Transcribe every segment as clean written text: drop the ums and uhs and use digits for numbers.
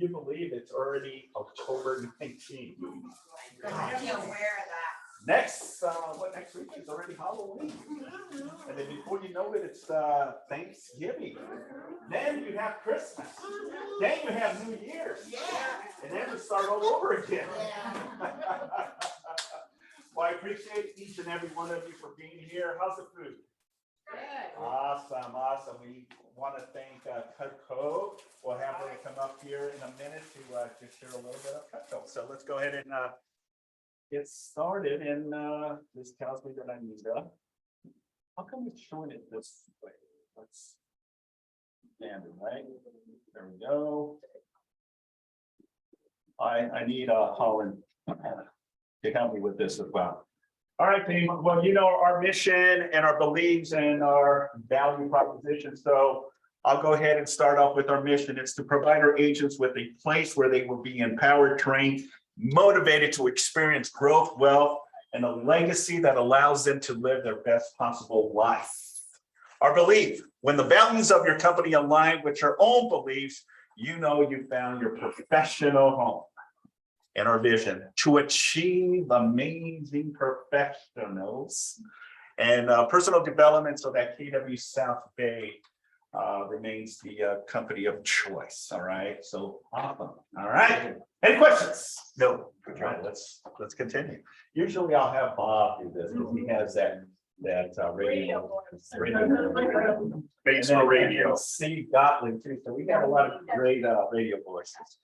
you believe it's already October 19th? I can't wear that. Next week is already Halloween. And then before you know it, it's Thanksgiving. Then you have Christmas. Then you have New Year's. Yeah. And then we start all over again. Yeah. Well, I appreciate each and every one of you for being here. How's the food? Good. Awesome, awesome. We want to thank Cutco. We'll have her come up here in a minute to just share a little bit of Cutco. So let's go ahead and get started. And this tells me that I need how come it's showing it this way? Let's stand it, right? There we go. I need Holland to help me with this as well. All right, team. Well, you know our mission and our beliefs and our value proposition. So I'll go ahead and start off with our mission. It's to provide our agents with a place where they will be empowered, trained, motivated to experience growth, wealth, and a legacy that allows them to live their best possible life. Our belief: when the values of your company align with your own beliefs, you know you found your professional home. And our vision: to achieve amazing professionals and personal development so that KW South Bay remains the company of choice. All right, so awesome. All right, any questions? No. All right, let's continue. Usually I'll have Bob do this because he has that radio. Base for radio. Steve Gottlieb too. So we got a lot of great radio voices.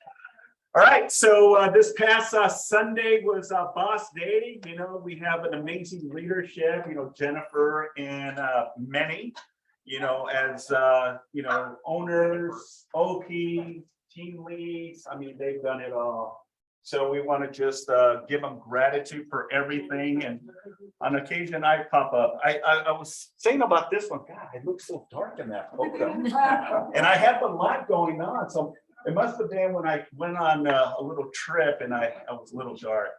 All right, so this past Sunday was Boss Day. You know, we have an amazing leadership, you know, Jennifer and Manny, you know, as, you know, owners, OP, team leads. I mean, they've done it all. So we want to just give them gratitude for everything. And on occasion, I pop up. I was saying about this one, God, it looks so dark in that photo. And I have a lot going on. So it must have been when I went on a little trip and I was a little dark.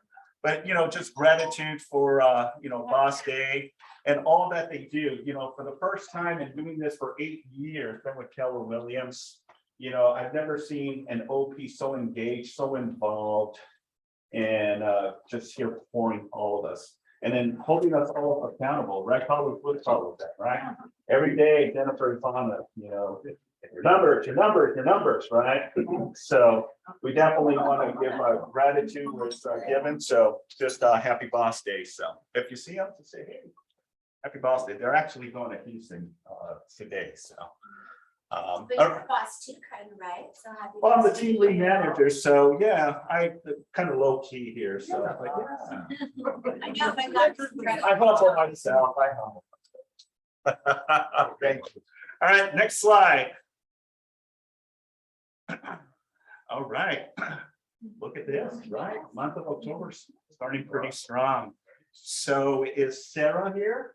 But, you know, just gratitude for, you know, Boss Day and all that they do. You know, for the first time in doing this for 8 years, been with Keller Williams, you know, I've never seen an OP so engaged, so involved, and just here pouring all of us. And then holding us all accountable, right? Probably with that, right? Every day, Jennifer is on the, you know, your numbers, right? So we definitely want to give gratitude was given. So just happy Boss Day. So if you see them, just say, hey, happy Boss Day. They're actually going to Houston today. So. But you're the boss too, kind of, right? So happy. Well, I'm the team lead manager, so yeah, I kind of low key here. So like, yeah. I know, but that's I humble myself. I humble myself. Thank you. All right, next slide. All right, look at this, right? Month of October starting pretty strong. So is Sarah here?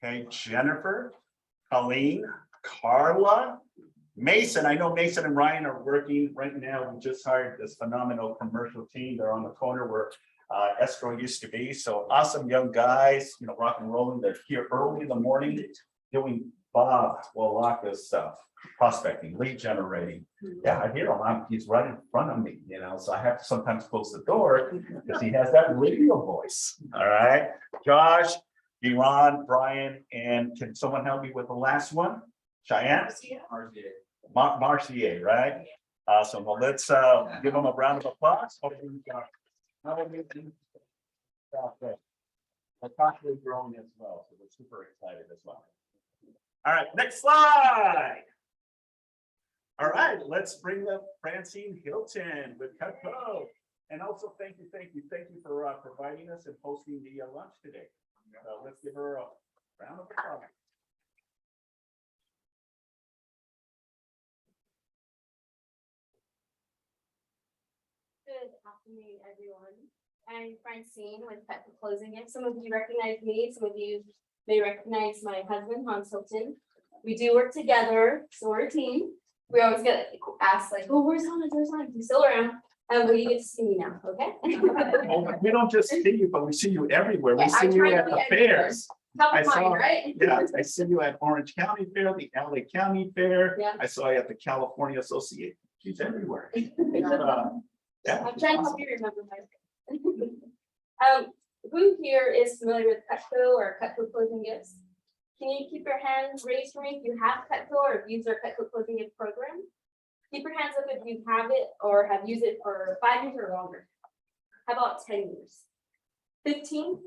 Okay, Jennifer, Colleen, Carla, Mason. I know Mason and Ryan are working right now. We just hired this phenomenal commercial team. They're on the corner where escrow used to be. So awesome young guys, you know, rock and rolling. They're here early in the morning doing Bob Walaka's stuff. Prospecting, lead generating. Yeah, I hear him. He's right in front of me, you know, so I have to sometimes close the door because he has that radio voice. All right, Josh, Deron, Brian, and can someone help me with the last one? Cheyenne? Marcier, right? Awesome. Well, let's give them a round of applause. They're constantly growing as well, so we're super excited as well. All right, next slide. All right, let's bring up Francine Hilton with Cutco. And also thank you for providing us and hosting the lunch today. So let's give her a round of applause. Good afternoon, everyone. I'm Francine with Cutco Closing It. Some of you recognize me, some of you may recognize my husband, Hans Hilton. We do work together, so we're a team. We always get asked like, oh, where's Hans? Where's Hans? He's still around. But you get to see me now, okay? Well, we don't just see you, but we see you everywhere. We Yeah, see I you try to at be the everywhere. fairs. Top I of mind, saw- right? Yeah, I see you at Orange County Fair, the LA County Fair. Yeah. I saw you at the California She's everywhere. I'm trying to help you remember my. Who here is familiar with Cutco or Cutco closing gifts? Can you keep your hands raised for me if you have Cutco or have used our Cutco closing gift program? Keep your hands up if you have it or have used it for 5 years or longer. How about 10 years? 15?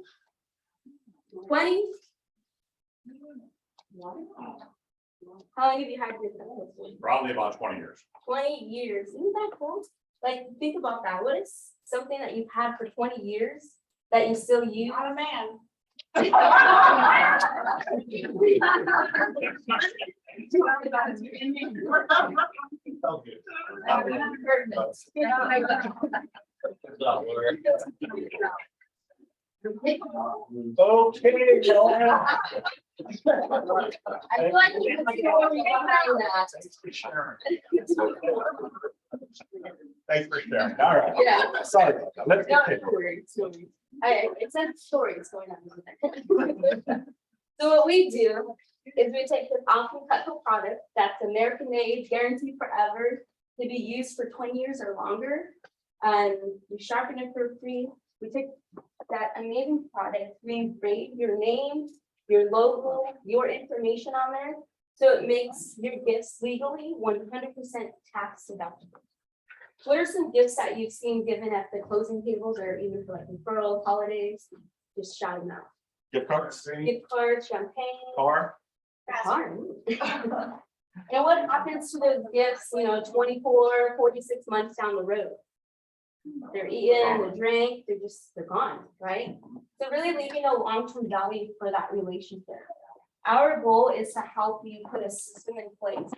20? How long have you had your Cutco? Probably about 20 years. 20 years. Isn't that cool? Like, think about that. What is something that you've had for 20 years that you still use? Not a man. Okay, Joel. I feel like you can see what we can find that. Thanks for sharing. All right. Yeah. Sorry about that. Let's No, get no worries, no worries. It said stories going on. So what we do is we take this awesome Cutco product that's American made, guaranteed forever, to be used for 20 years or longer. And we sharpen it for free. We take that amazing product, we engrave your name, your logo, your information on there. So it makes your gifts legally 100% tax deductible. What are some gifts that you've seen given at the closing tables or even for like referrals, holidays? Just shout them out. Gift cards, Gift cards, champagne. car. Car. And what happens to those gifts, 24, 46 months down the road? They're eaten, they're drank, they're gone, right? So really leaving a long-term value for that relationship. Our goal is to help you put a system in place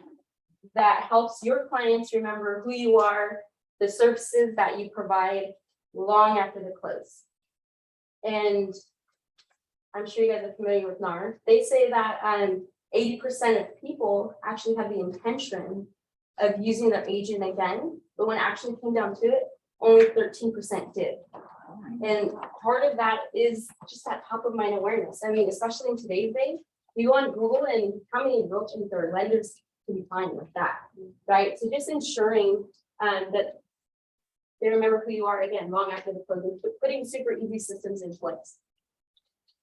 that helps your clients remember who you are, the services that you provide long after the close. And I'm sure you guys are familiar with NAR. They say that 80% of people actually have the intention of using their agent again, but when it actually came down to it, only 13% did. And part of that is just that top of mind awareness. I mean, especially in today's day, you go on Google and how many realtors or lenders can you find with that, right? So just ensuring that they remember who you are again, long after the closing, putting super easy systems in place.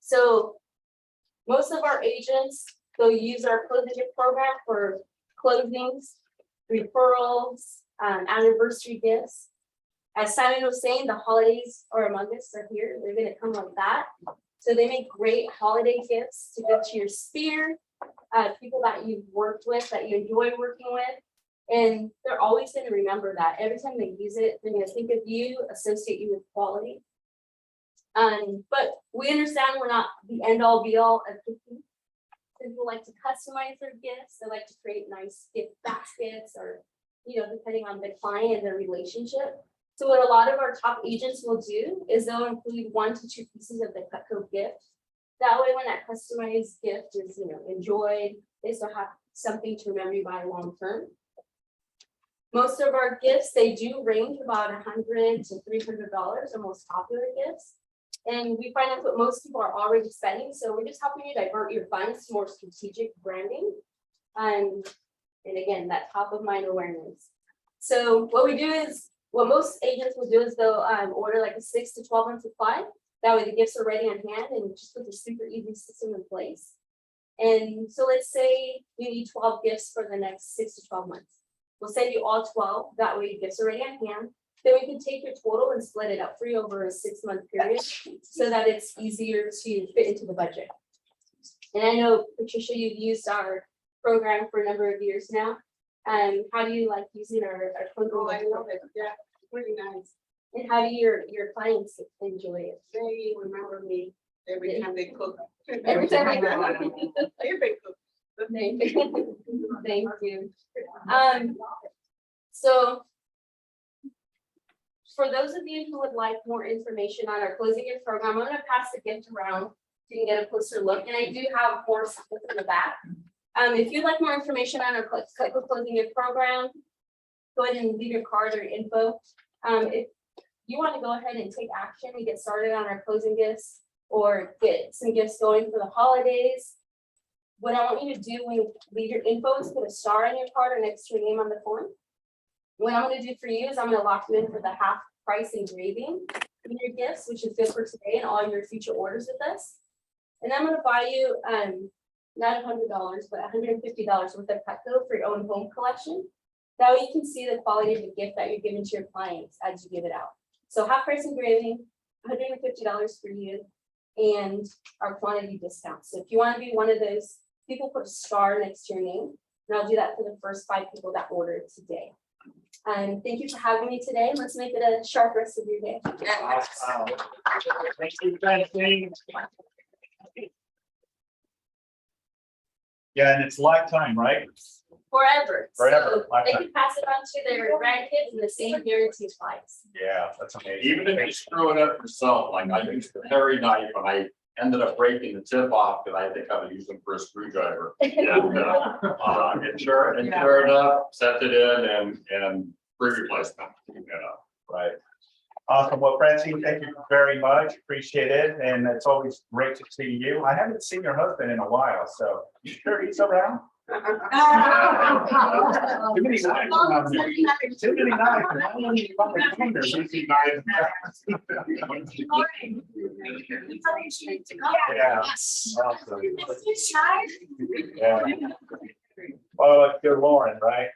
So most of our agents, they'll use our closing gift program for closings, referrals, anniversary gifts. As Simon was saying, the holidays are among us, are here. They're going to come like that. So they make great holiday gifts to give to your sphere, people that you've worked with, that you enjoy working with. And they're always going to remember that. Every time they use it, they're going to think of you, associate you with quality. But we understand we're not the end all be all of gifting. People like to customize their gifts. They like to create nice gift baskets or, depending on the client and their relationship. So what a lot of our top agents will do is they'll include 1 to 2 pieces of the Cutco gift. That way, when that customized gift is, enjoyed, they still have something to remember you by long term. Most of our gifts, they do range about $100 to $300, our most popular gifts. And we find that's what most people are already spending. So we're just helping you divert your funds to more strategic branding. And again, that top of mind awareness. So what we do is, what most agents will do is they'll order like a 6 to 12 month supply. That way the gifts are ready on hand and just put a super easy system in place. And so let's say you need 12 gifts for the next 6 to 12 months. We'll send you all 12. That way your gifts are ready on hand. Then we can take your total and split it up for you over a 6-month period so that it's easier to fit into the budget. And I know, Patricia, you've used our program for a number of years now. How do you like using our closing? Oh, I love it. Yeah, really nice. And how do your clients enjoy it? They remember me every time they cook. Every time they cook. Every cook. Thank you. Thank you. So for those of you who would like more information on our closing gift program, I'm going to pass the gift around so you can get a closer look. And I do have more stuff in the back. If you'd like more information on our Cutco closing gift program, go ahead and leave your card or info. If you want to go ahead and take action and get started on our closing gifts or get some gifts going for the holidays, what I want you to do when you leave your info is put a star on your card or next to your name on the form. what I'm gonna do for you is I'm gonna lock you in for the half price engraving in your gifts, which is good for today and all your future orders with us. And I'm gonna buy you, not $100, but $150 worth of Petco for your own home collection. That way you can see the quality of the gift that you're giving to your clients as you give it out. So half price engraving, $150 for you, and our quantity discount. So if you want to be one of those people, put a star next to your name, and I'll do that for the first 5 people that ordered today. Thank you for having me today. Let's make it a sharp rest of your day. Wow. Thank you, Francine. Yeah, and it's lifetime, right? Forever. Forever, So they lifetime. can pass it on to their grandkids and the same guarantee applies. Yeah, that's amazing. Even if you screw it up yourself, like I used the Perry knife and I ended up breaking the tip off because I think I was using for a screwdriver. And and sure enough, set it in and free replacement. Right. Awesome. Well, Francine, thank you very much. Appreciate it. And it's always great to see you. I haven't seen your husband in a while, so you sure he's around? Too many knives. Too many knives. Yeah. Awesome. Yeah. Oh, it's good, Lauren, right?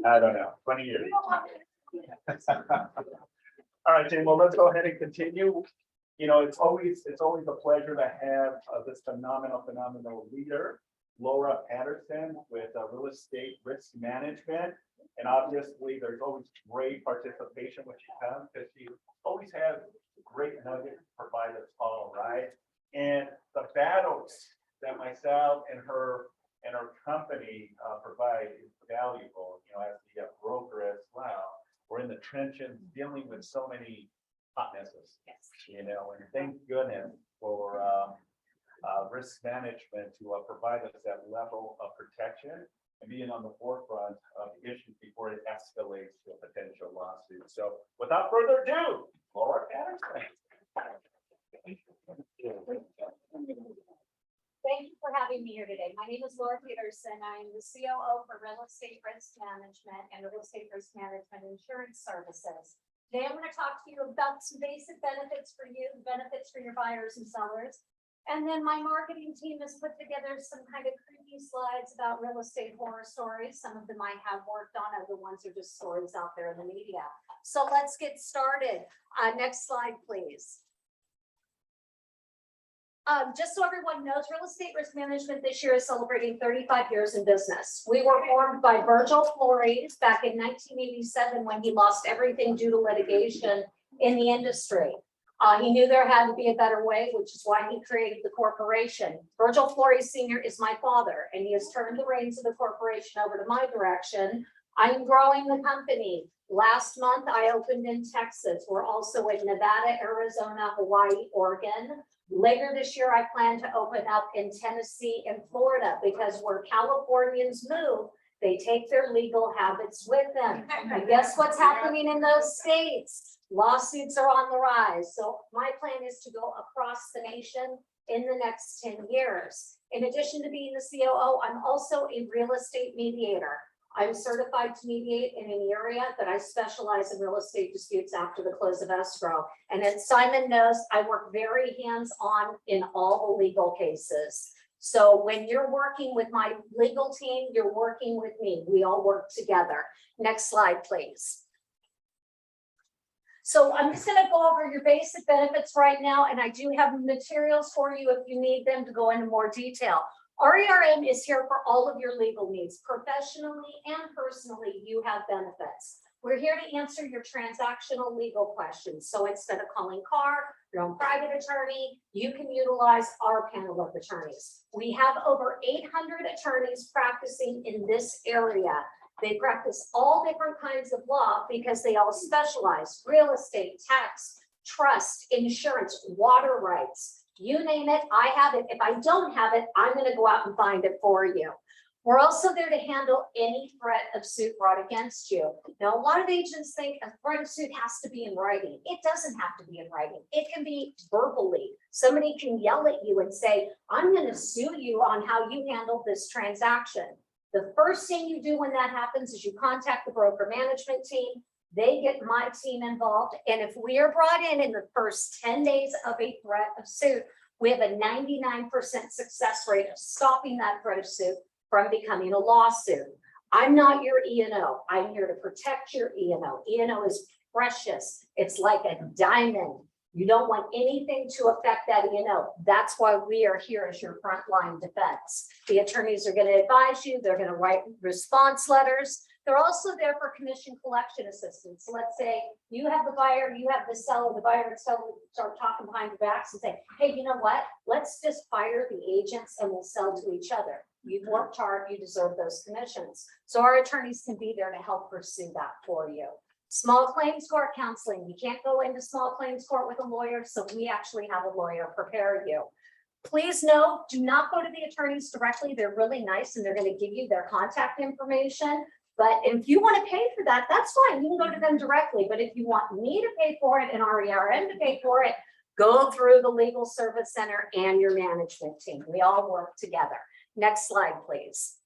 I don't know, 20 years. All right, Jane, well, let's go ahead and continue. You know, it's always a pleasure to have this phenomenal leader, Laura Patterson with Real Estate Risk Management. And obviously, there's always great participation when she comes because she always has great nuggets to provide us all, right? And the battles that myself and her company provide is valuable, you know, as the broker as well. We're in the trenches dealing with so many hot messes, you know, and thank goodness for risk management to provide us that level of protection and being on the forefront of the issues before it escalates to a potential lawsuit. So without further ado, Laura Patterson. Thank you for having me here today. My name is Laura Peterson. I'm the COO for Real Estate Risk Management and Real Estate Risk Management Insurance Services. Today, I'm going to talk to you about some basic benefits for you, benefits for your buyers and sellers. And then my marketing team has put together some kind of creepy slides about real estate horror stories. Some of them I have worked on, other ones are just stories out there in the media. So let's get started. Next slide, please. Just so everyone knows, Real Estate Risk Management this year is celebrating 35 years in business. We were formed by Virgil Flores back in 1987 when he lost everything due to litigation in the industry. He knew there had to be a better way, which is why he created the corporation. Virgil Flores Sr. is my father, and he has turned the reins of the corporation over to my direction. I'm growing the company. Last month, I opened in Texas. We're also in Nevada, Arizona, Hawaii, Oregon. Later this year, I plan to open up in Tennessee and Florida because where Californians move, they take their legal habits with them. And guess what's happening in those states? Lawsuits are on the rise. So my plan is to go across the nation in the next 10 years. In addition to being the COO, I'm also a real estate mediator. I'm certified to mediate in an area that I specialize in real estate disputes after the close of escrow. And as Simon knows, I work very hands-on in all the legal cases. So when you're working with my legal team, you're working with me. We all work together. Next slide, please. So I'm just going to go over your basic benefits right now, and I do have materials for you if you need them to go into more detail. RERM is here for all of your legal needs. Professionally and personally, you have benefits. We're here to answer your transactional legal questions. So instead of calling CAR, your own private attorney, you can utilize our panel of attorneys. We have over 800 attorneys practicing in this area. They practice all different kinds of law because they all specialize: real estate, tax, trust, insurance, water rights. You name it, I have it. If I don't have it, I'm going to go out and find it for you. We're also there to handle any threat of suit brought against you. Now, a lot of agents think a threat of suit has to be in writing. It doesn't have to be in writing. It can be verbally. Somebody can yell at you and say, I'm going to sue you on how you handled this transaction. The first thing you do when that happens is you contact the broker management team. They get my team involved. And if we are brought in the first 10 days of a threat of suit, we have a 99% success rate of stopping that threat of suit from becoming a lawsuit. I'm not your E&O. I'm here to protect your E&O. E&O is precious. It's like a diamond. You don't want anything to affect that E&O. That's why we are here as your frontline defense. The attorneys are going to advise you. They're going to write response letters. They're also there for commission collection assistance. So let's say you have the buyer, you have the seller, the buyer and seller start talking behind your backs and say, hey, you know what? Let's just fire the agents and we'll sell to each other. You've worked hard, you deserve those commissions. So our attorneys can be there to help pursue that for you. Small claims court counseling. You can't go into small claims court with a lawyer, so we actually have a lawyer prepare you. Please know, do not go to the attorneys directly. They're really nice and they're going to give you their contact information. But if you want to pay for that, that's fine. You can go to them directly. But if you want me to pay for it and RERM to pay for it, go through the Legal Service Center and your management team. We all work together. Next slide, please.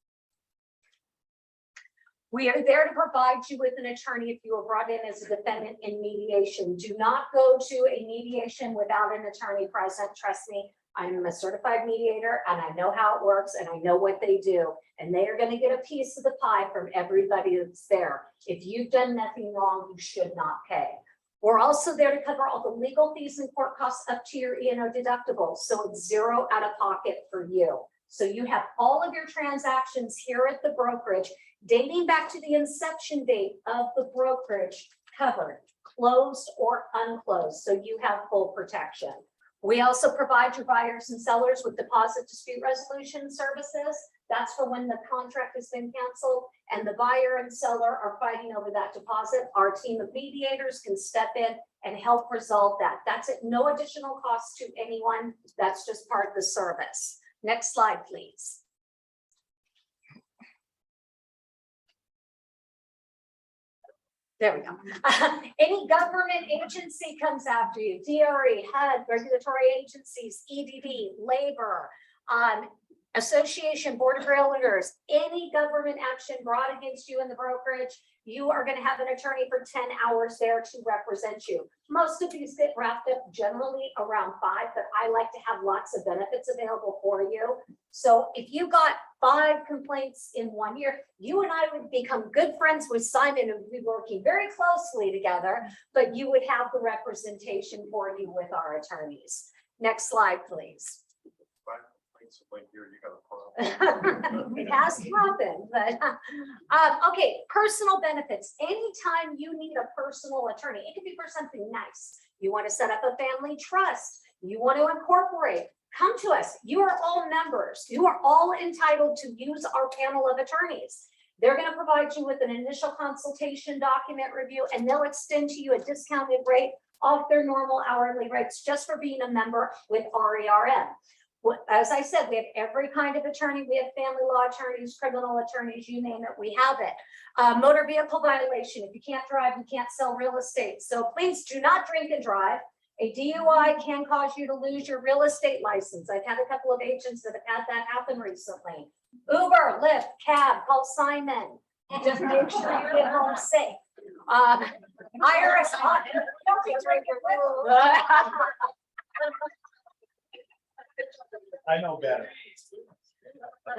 We are there to provide you with an attorney if you are brought in as a defendant in mediation. Do not go to a mediation without an attorney present. Trust me, I'm a certified mediator and I know how it works and I know what they do. And they are going to get a piece of the pie from everybody that's there. If you've done nothing wrong, you should not pay. We're also there to cover all the legal fees and court costs up to your E&O deductible. So it's zero out of pocket for you. So you have all of your transactions here at the brokerage dating back to the inception date of the brokerage covered, closed or unclosed. So you have full protection. We also provide your buyers and sellers with deposit dispute resolution services. That's for when the contract has been canceled and the buyer and seller are fighting over that deposit. Our team of mediators can step in and help resolve that. That's at no additional cost to anyone. That's just part of the service. Next slide, please. There we go. Any government agency comes after you, DRE, HUD, regulatory agencies, EDB, labor, association, board of realtors, any government action brought against you in the brokerage, you are going to have an attorney for 10 hours there to represent you. Most of these get wrapped up generally around 5, but I like to have lots of benefits available for you. So if you got 5 complaints in 1 year, you and I would become good friends with Simon and we'd be working very closely together, but you would have the representation for you with our attorneys. Next slide, please. It has to happen, but okay, personal benefits. Anytime you need a personal attorney, it could be for something nice. You want to set up a family trust, you want to incorporate, come to us. You are all members. You are all entitled to use our panel of attorneys. They're going to provide you with an initial consultation document review, and they'll extend to you a discounted rate off their normal hourly rates just for being a member with RERM. As I said, we have every kind of attorney. We have family law attorneys, criminal attorneys, you name it, we have it. Motor vehicle violation. If you can't drive, you can't sell real estate. So please do not drink and drive. A DUI can cause you to lose your real estate license. I've had a couple of agents that have had that happen recently. Uber, Lyft, cab, call Simon. Just make sure you get home safe. IRS audit. Don't be drinking. I know better.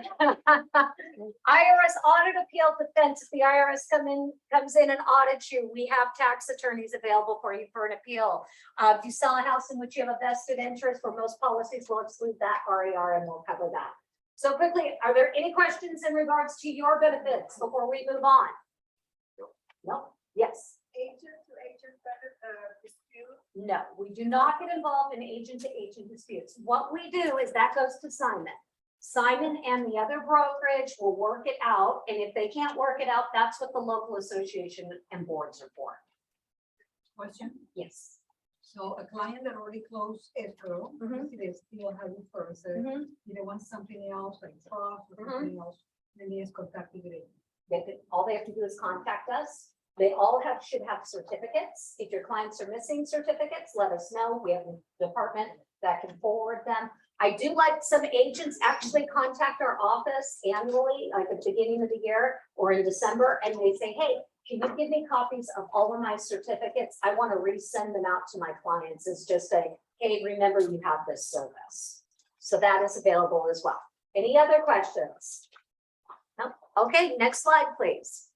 IRS audit appeal defense. If the IRS comes in and audits you, we have tax attorneys available for you for an appeal. If you sell a house in which you have a vested interest, for most policies will exclude that RER and we'll cover that. So quickly, are there any questions in regards to your benefits before we move on? No? Yes. Agent to agent dispute. No, we do not get involved in agent to agent disputes. What we do is that goes to Simon. Simon and the other brokerage will work it out. And if they can't work it out, that's what the local association and boards are for. Question. Yes. So a client that already closed escrow, Mhm. they still have the person, Mhm. they want something else like trust or something else, then they just contact the agent. All they have to do is contact us. They all should have certificates. If your clients are missing certificates, let us know. We have a department that can forward them. I do like some agents actually contact our office annually, like at the beginning of the year or in December, and they say, hey, can you give me copies of all of my certificates? I want to resend them out to my clients. It's just a, hey, remember you have this service. So that is available as well. Any other questions? No? Okay, next slide, please.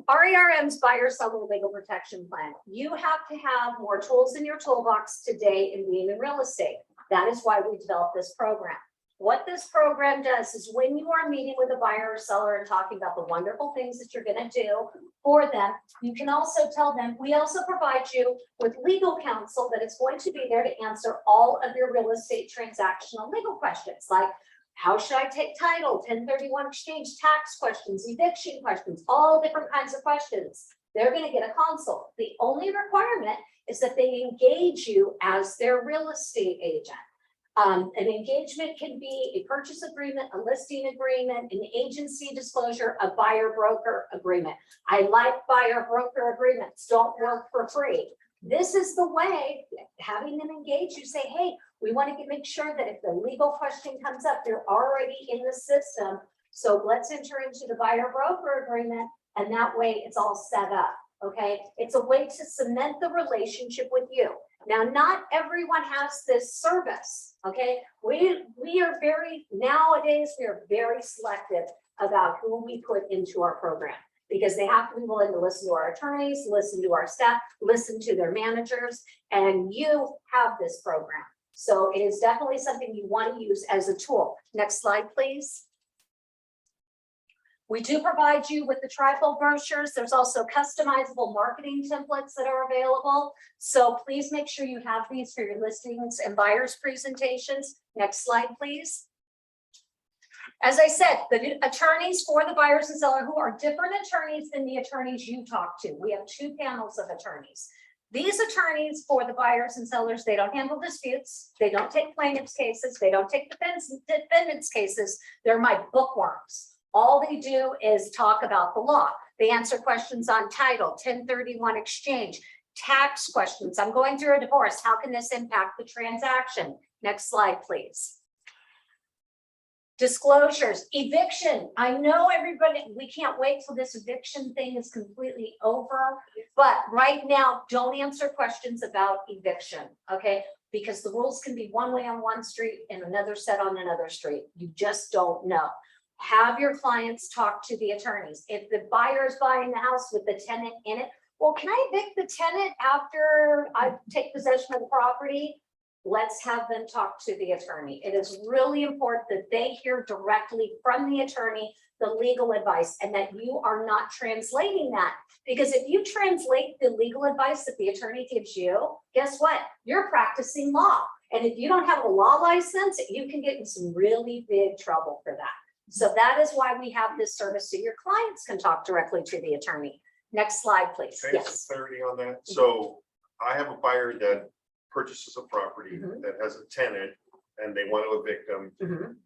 RERM's buyer seller legal protection plan. You have to have more tools in your toolbox today in being in real estate. That is why we developed this program. What this program does is when you are meeting with a buyer or seller and talking about the wonderful things that you're going to do for them, you can also tell them, we also provide you with legal counsel that is going to be there to answer all of your real estate transactional legal questions, like how should I take title, 1031 exchange, tax questions, eviction questions, all different kinds of questions. They're going to get a consult. The only requirement is that they engage you as their real estate agent. An engagement can be a purchase agreement, a listing agreement, an agency disclosure, a buyer broker agreement. I like buyer broker agreements, don't work for free. This is the way, having them engage you, say, hey, we want to make sure that if the legal question comes up, they're already in the system. So let's enter into the buyer broker agreement, and that way it's all set up. Okay, it's a way to cement the relationship with you. Now, not everyone has this service. Okay, we are nowadays we are very selective about who we put into our program, because they have to be willing to listen to our attorneys, listen to our staff, listen to their managers, and you have this program. So it is definitely something you want to use as a tool. Next slide, please. We do provide you with the trifold brochures. There's also customizable marketing templates that are available. So please make sure you have these for your listings and buyers presentations. Next slide, please. As I said, the attorneys for the buyers and seller who are different attorneys than the attorneys you talk to. We have two panels of attorneys. These attorneys for the buyers and sellers, they don't handle disputes. They don't take plaintiffs' cases. They don't take defendants' cases. They're my bookworms. All they do is talk about the law. They answer questions on title, 1031 exchange, tax questions. I'm going through a divorce. How can this impact the transaction? Next slide, please. Disclosures, eviction. I know everybody, we can't wait till this eviction thing is completely over, but right now, don't answer questions about eviction, okay? Because the rules can be one way on one street and another set on another street. You just don't know. Have your clients talk to the attorneys. If the buyer is buying the house with the tenant in it, well, can I evict the tenant after I take possession of the property? Let's have them talk to the attorney. It is really important that they hear directly from the attorney the legal advice, and that you are not translating that. Because if you translate the legal advice that the attorney gives you, guess what? You're practicing law. And if you don't have a law license, you can get in some really big trouble for that. So that is why we have this service, so your clients can talk directly to the attorney. Next slide, please. Can I have some clarity on that? So I have a buyer that purchases a property that has a tenant and they want to evict them.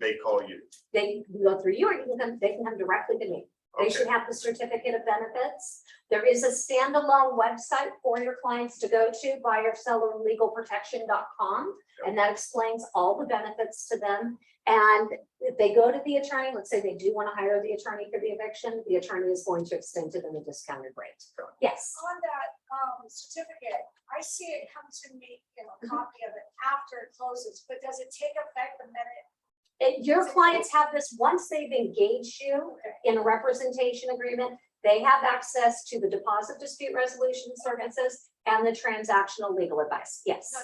They call you. They can go through you, or they can come directly to me. They Okay. should have the certificate of benefits. There is a standalone website for your clients to go to, buyersellerlegalprotection.com, and that explains all the benefits to them. And if they go to the attorney, let's say they do want to hire the attorney for the eviction, the attorney is going to extend to them a discounted rate. Yes. On that certificate, I see it come to me, a copy of it after it closes, but does it take effect the minute? Your clients have this, once they've engaged you in a representation agreement, they have access to the deposit dispute resolution services and the transactional legal advice. Yes. No,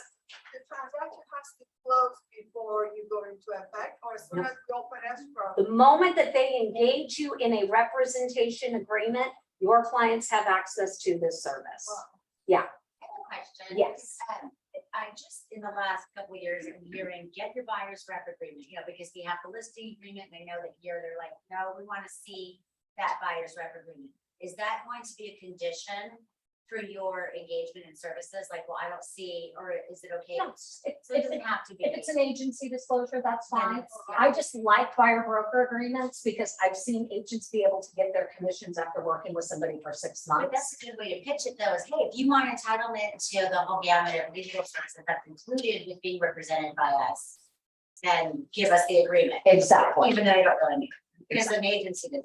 the transaction has to close before you go into effect, or as soon as you open escrow? The moment that they engage you in a representation agreement, your clients have access to this service. I have a question. Yes. I just, in the last couple of years, I'm hearing, get your buyer's rep agreement, because we have the listing agreement, and they know that here, they're like, no, we want to see that buyer's rep agreement. Is that going to be a condition for your engagement and services? Like, well, I don't see, or is it okay? No, So it if doesn't have to be. if it's an agency disclosure, that's Then fine. it's- I just like buyer broker agreements because I've seen agents be able to get their commissions after working with somebody for 6 But months. that's a good way to pitch it though, is, hey, if you want entitlement to the whole gamut of legal services that's included with being represented by us, then give us the agreement, Exactly, even though you don't really need it. Because an agency did.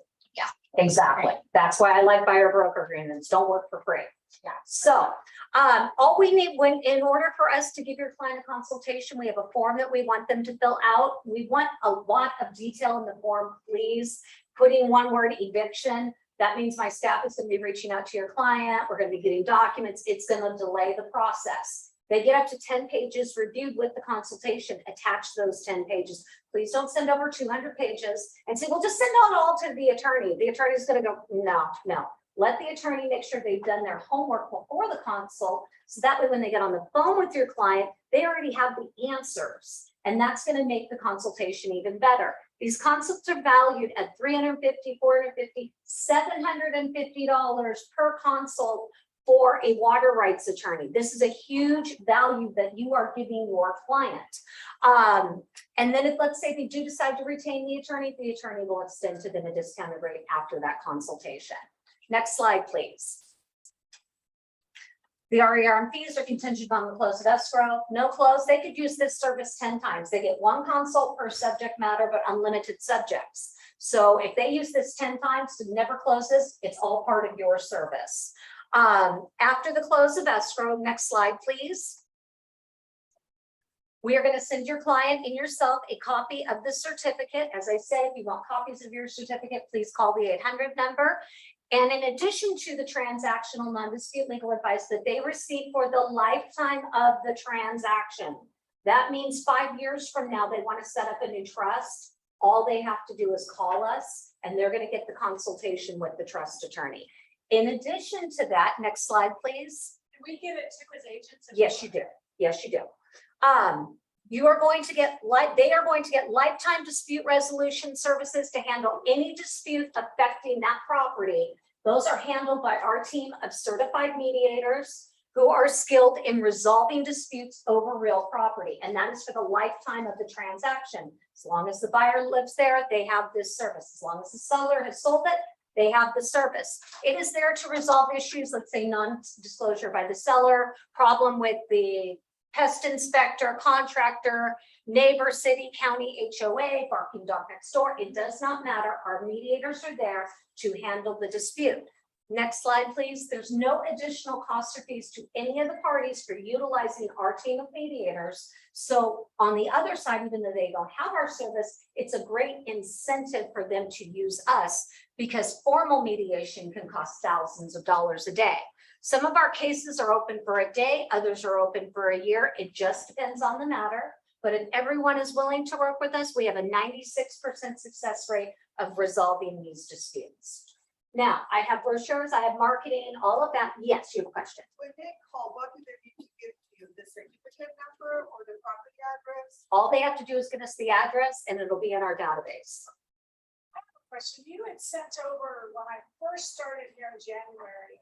exactly. That's why I like buyer broker agreements. Don't work for free. Yeah. So, all we need in order for us to give your client a consultation, we have a form that we want them to fill out. We want a lot of detail in the form, please. Putting one word eviction, that means my staff is gonna be reaching out to your client. We're gonna be getting documents. It's gonna delay the process. They get up to 10 pages reviewed with the consultation, attach those 10 pages. Please don't send over 200 pages and say, well, just send it all to the attorney. The attorney's gonna go, no. Let the attorney make sure they've done their homework before the consult. So that way, when they get on the phone with your client, they already have the answers. And that's gonna make the consultation even better. These consults are valued at $350, $450, $750 per consult for a water rights attorney. This is a huge value that you are giving your client. And then if, let's say, they do decide to retain the attorney will extend to them a discounted rate after that consultation. Next slide, please. The RER and fees are contingent on the close of escrow. No close, they could use this service 10 times. They get 1 consult per subject matter, but unlimited subjects. So if they use this 10 times to never closes, it's all part of your service. After the close of escrow, next slide, please. We are going to send your client and yourself a copy of the certificate. As I said, if you want copies of your certificate, please call the 800 number. And in addition to the transactional non-dispute legal advice that they receive for the lifetime of the transaction, that means 5 years from now, they want to set up a new trust. All they have to do is call us and they're going to get the consultation with the trust attorney. In addition to that, next slide, please. Do we get it too as agents? Yes, you do. Yes, you do. You are going to get they are going to get lifetime dispute resolution services to handle any dispute affecting that property. Those are handled by our team of certified mediators who are skilled in resolving disputes over real property. And that is for the lifetime of the transaction. As long as the buyer lives there, they have this service. As long as the seller has sold it, they have the service. It is there to resolve issues, let's say non-disclosure by the seller, problem with the pest inspector, contractor, neighbor, city, county, HOA, barking dog next door. It does not matter. Our mediators are there to handle the dispute. Next slide, please. There's no additional costs or fees to any of the parties for utilizing our team of mediators. So on the other side, even though they don't have our service, it's a great incentive for them to use us because formal mediation can cost thousands of dollars a day. Some of our cases are open for a day, others are open for a year. It just depends on the matter. But if everyone is willing to work with us, we have a 96% success rate of resolving these disputes. Now, I have brochures, I have marketing, all of that. Yes, you have a question. When they call, what do they need to give to you? The certificate number or the property address? All they have to do is give us the address and it'll be in our database. Question, you had sent over when I first started here in January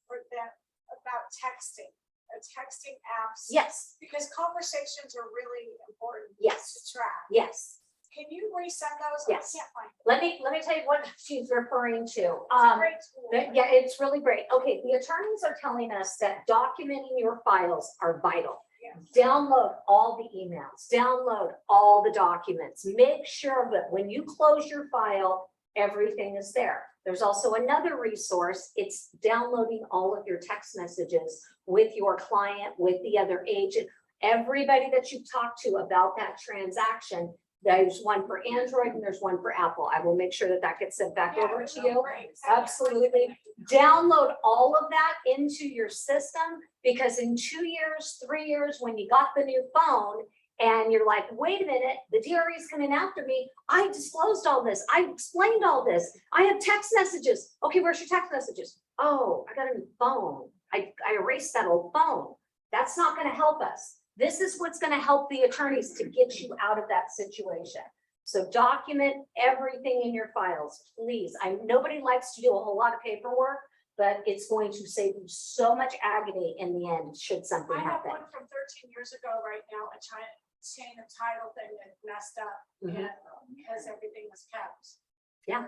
for that about texting apps. Yes, Because conversations are really important. Yes. To track. yes. Can you resend those? Yes. I can't find. Let me tell you what she's referring to. It's a great tool. Yeah, it's really great. Okay, the attorneys are telling us that documenting your files are vital. Yeah. Download all the emails, download all the documents. Make sure that when you close your file, everything is there. There's also another resource. It's downloading all of your text messages with your client, with the other agent, everybody that you talk to about that transaction. There's one for Android and there's one for Apple. I will make sure that that gets sent back Yeah, over to no, you. great. Absolutely. Download all of that into your system because in 2 years, 3 years, when you got the new phone and you're like, wait a minute, the DRE is coming after me. I disclosed all this. I explained all this. I have text messages. Okay, where's your text messages? Oh, I got a new phone. I erased that old phone. That's not going to help us. This is what's going to help the attorneys to get you out of that situation. So document everything in your files, please. Nobody likes to do a whole lot of paperwork, but it's going to save you so much agony in the end, should something I have happen. one from 13 years ago right now, a chain of title thing that messed up Mhm. and because everything was kept. Yeah.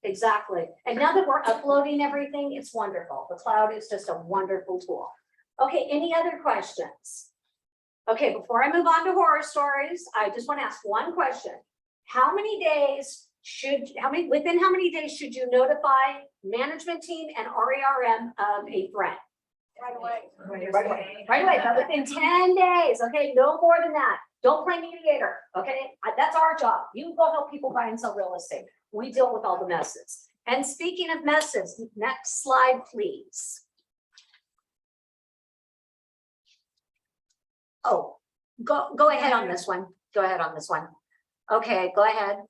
Exactly. And now that we're uploading everything, it's wonderful. The cloud is just a wonderful tool. Okay, any other questions? Okay, before I move on to horror stories, I just want to ask one question. Within how many days should you notify management team and RERM of a threat? Right away. Right away, but within 10 days, okay, no more than that. Don't play mediator, okay? That's our job. You go help people buy and sell real estate. We deal with all the messes. And speaking of messes, next slide, please. Oh, go ahead on this one. Go ahead on this one. Okay, go ahead.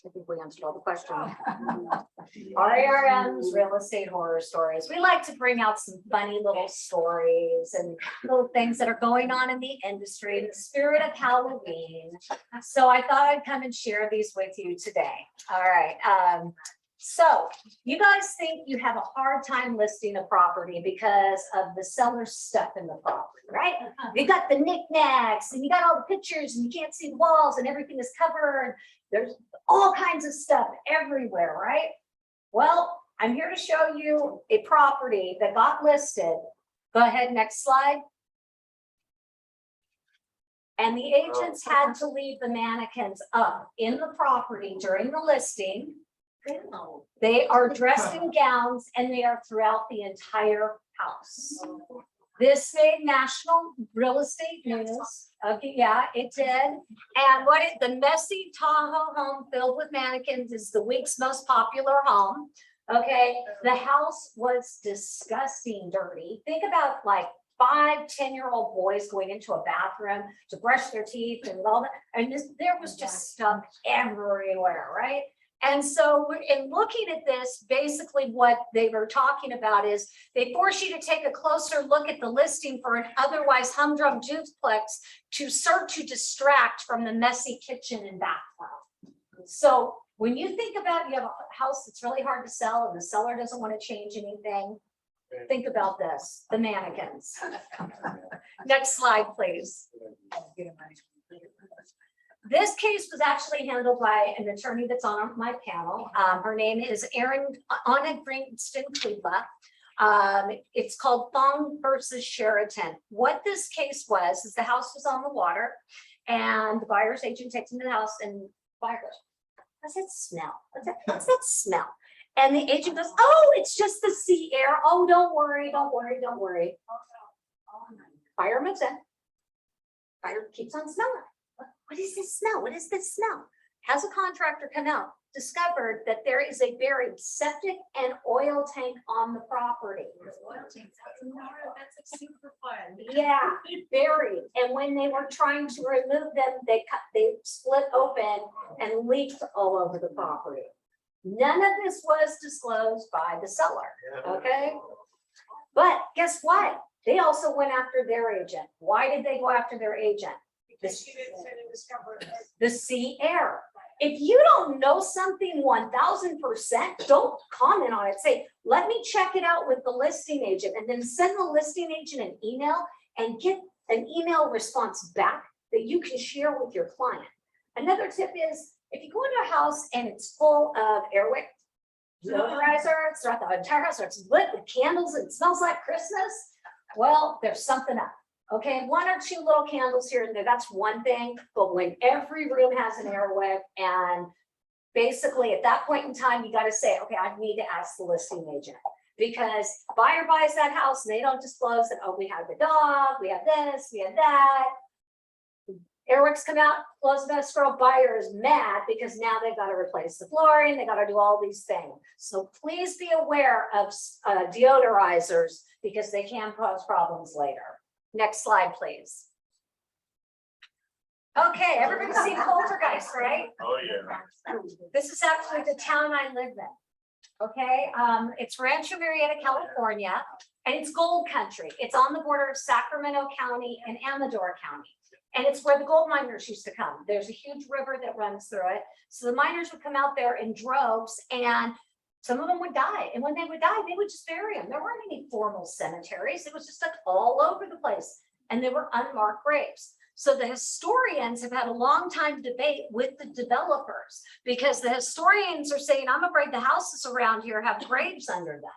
I think we answered all the questions. RERM's real estate horror stories. We like to bring out some funny little stories and little things that are going on in the industry in the spirit of Halloween. So I thought I'd come and share these with you today. All right. So you guys think you have a hard time listing a property because of the seller's stuff in the property, right? You got the knickknacks and you got all the pictures and you can't see the walls and everything is covered. There's all kinds of stuff everywhere, right? Well, I'm here to show you a property that got listed. Go ahead, next slide. And the agents had to leave the mannequins up in the property during the listing. They are dressed in gowns and they are throughout the entire house. This made national real estate news. Okay, yeah, it did. And the messy Tahoe home filled with mannequins is the week's most popular home. Okay, the house was disgusting dirty. Think about like 5-10-year-old boys going into a bathroom to brush their teeth and all that. And there was just stuff everywhere, right? And so in looking at this, basically what they were talking about is they force you to take a closer look at the listing for an otherwise humdrum duplex to distract from the messy kitchen and bathroom. So when you think about you have a house that's really hard to sell and the seller doesn't want to change anything, think about this, the mannequins. Next slide, please. This case was actually handled by an attorney that's on my panel. Her name is Anna Greenston Kleba. It's called Fong versus Sheraton. What this case was is the house was on the water and the buyer's agent takes them to the house and buyer goes, what's that smell? What's that smell? And the agent goes, oh, it's just the sea air. Oh, don't worry. Buyer moves in. Buyer keeps on smelling. What is this smell? What is this smell? Has a contractor come out, discovered that there is a buried septic and oil tank on the property. That's super fun. Yeah, buried. And when they were trying to remove them, they split open and leaked all over the property. None of this was disclosed by the seller, okay? But guess what? They also went after their agent. Why did they go after their agent? Because she didn't say it was covered. The sea air. If you don't know something 1000%, don't comment on it. Say, let me check it out with the listing agent, and then send the listing agent an email and get an email response back that you can share with your client. Another tip is if you go into a house and it's full of airwick, deodorizer, it's throughout the entire house, or it's lit with candles and it smells like Christmas, well, there's something up. Okay, 1 or 2 little candles here and there, that's one thing, but when every room has an airwick, and basically at that point in time, you got to say, okay, I need to ask the listing agent, because buyer buys that house and they don't disclose that, oh, we have the dog, we have this, we have that. Airwicks come out, close the escrow, buyer is mad because now they've got to replace the flooring, they got to do all these things. So please be aware of deodorizers because they can cause problems later. Next slide, please. Okay, everybody's seen Poltergeist, right? Oh, yeah. This is actually the town I live in. Okay, it's Rancho Murieta, California, and it's gold country. It's on the border of Sacramento County and Amador County. And it's where the gold miners used to come. There's a huge river that runs through it. So the miners would come out there in droves, and Some of them would die, and when they would die, they would just bury them. There weren't any formal cemeteries. It was just like all over the place, and they were unmarked graves. So the historians have had a long time debate with the developers, because the historians are saying, I'm afraid the houses around here have graves under them.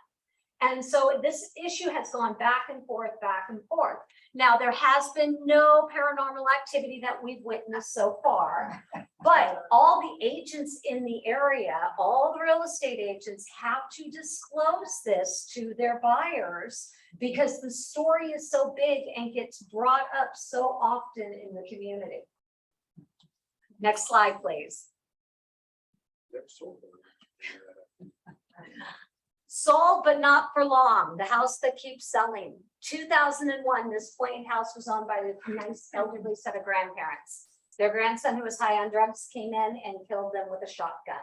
And so this issue has gone back and forth, back and forth. Now, there has been no paranormal activity that we've witnessed so far, but all the agents in the area, all the real estate agents have to disclose this to their buyers, because the story is so big and gets brought up so often in the community. Next slide, please. Sold, but not for long. The house that keeps selling. 2001, this quaint house was owned by a nice elderly set of grandparents. Their grandson, who was high on drugs, came in and killed them with a shotgun.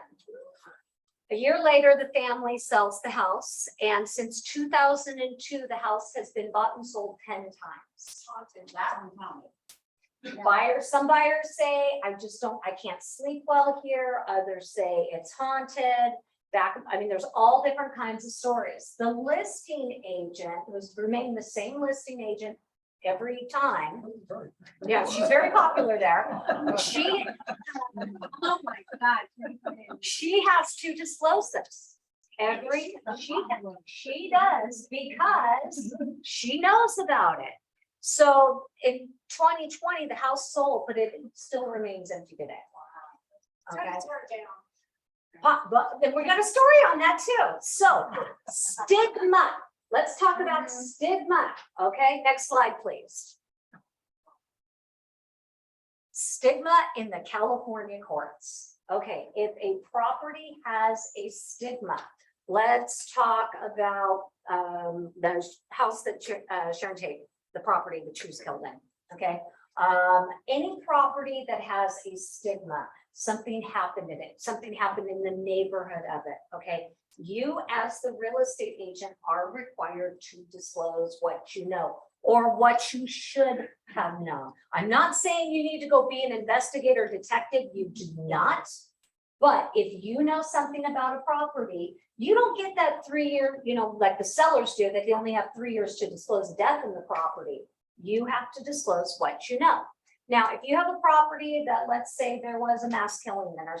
A year later, the family sells the house, and since 2002, the house has been bought and sold 10 times. Buyers, some buyers say, I can't sleep well here. Others say it's haunted. There's all different kinds of stories. The listing agent was remained the same listing agent every time. Yeah, she's very popular there. She, oh my God, she has to disclose this. She does, because she knows about it. So in 2020, the house sold, but it still remains empty today. Okay. Tear it down. But then we got a story on that too. So stigma. Let's talk about stigma. Okay, next slide, please. Stigma in the California courts. Okay, if a property has a stigma, let's talk about the house that Sharon Tate, the property that she was killed in. Okay, any property that has a stigma, something happened in it, something happened in the neighborhood of it. Okay, you as the real estate agent are required to disclose what you know, or what you should have known. I'm not saying you need to go be an investigator, detective, you do not. But if you know something about a property, you don't get that 3-year, like the sellers do, that they only have 3 years to disclose death in the property. You have to disclose what you know. Now, if you have a property that, let's say there was a mass killing in, or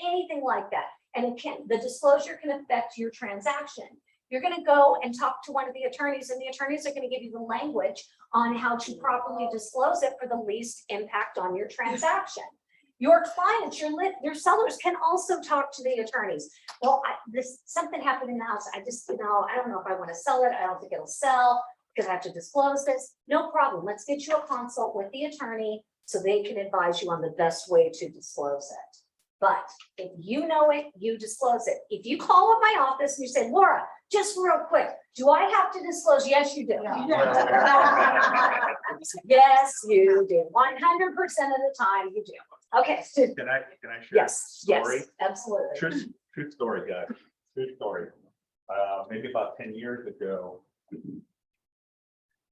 anything like that, and the disclosure can affect your transaction, you're going to go and talk to one of the attorneys, and the attorneys are going to give you the language on how to properly disclose it for the least impact on your transaction. Your clients, your sellers can also talk to the attorneys. Well, something happened in the house. I don't know if I want to sell it. I don't think it'll sell because I have to disclose this. No problem. Let's get you a consult with the attorney so they can advise you on the best way to disclose it. But if you know it, you disclose it. If you call up my office and you say, Laura, just real quick, do I have to disclose? Yes, you do. Yes, you do. 100% of the time you do. Okay. Can I share? Yes, a story? yes, absolutely. True story, guys. True story. Maybe about 10 years ago,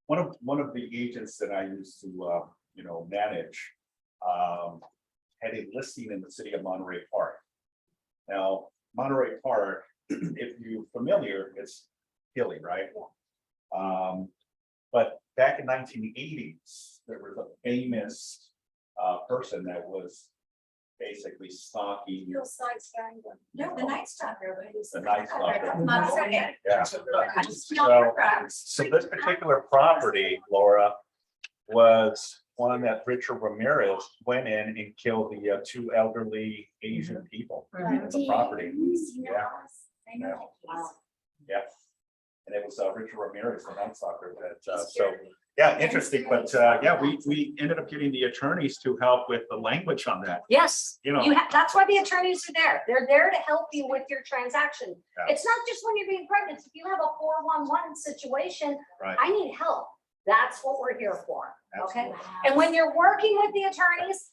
one of the agents that I used to manage had a listing in the city of Monterey Park. Now, Monterey Park, if you're familiar, it's hilly, right? But back in 1980s, there was a famous person that was basically stalking. Real side strangler. No, the Night Stalker. The Night Stalker. Monterey. Yeah. So this particular property, Laura, was one that Richard Ramirez went in and killed the 2 elderly Asian people. At the property. Yeah. Yeah. And it was Richard Ramirez, the Night Stalker, that so yeah, interesting. But yeah, we ended up getting the attorneys to help with the language on that. Yes, You know. that's why the attorneys are there. They're there to help you with your transaction. Yeah. It's not just when you're being pregnant. If you have a 411 situation, Right. I need help. That's what we're here for. Okay. Absolutely. And when you're working with the attorneys,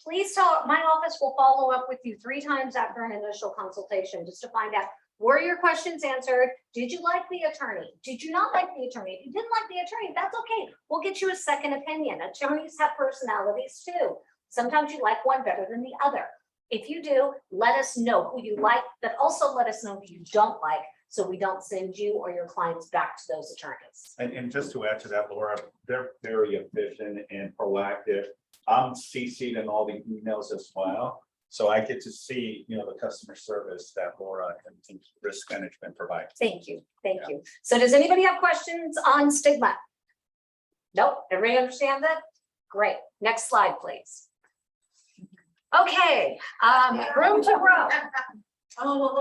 please tell, my office will follow up with you 3 times after an initial consultation, just to find out, were your questions answered? Did you like the attorney? Did you not like the attorney? If you didn't like the attorney, that's okay. We'll get you a second opinion. Attorneys have personalities too. Sometimes you like one better than the other. If you do, let us know who you like, but also let us know who you don't like, so we don't send you or your clients back to those attorneys. And just to add to that, Laura, they're very efficient and proactive. I'm CC'd in all the emails as well. So I get to see, the customer service that Laura and risk management provides. Thank you, thank you. So does anybody have questions on stigma? Nope, everybody understand that? Great, next slide, please. Okay, room to grow.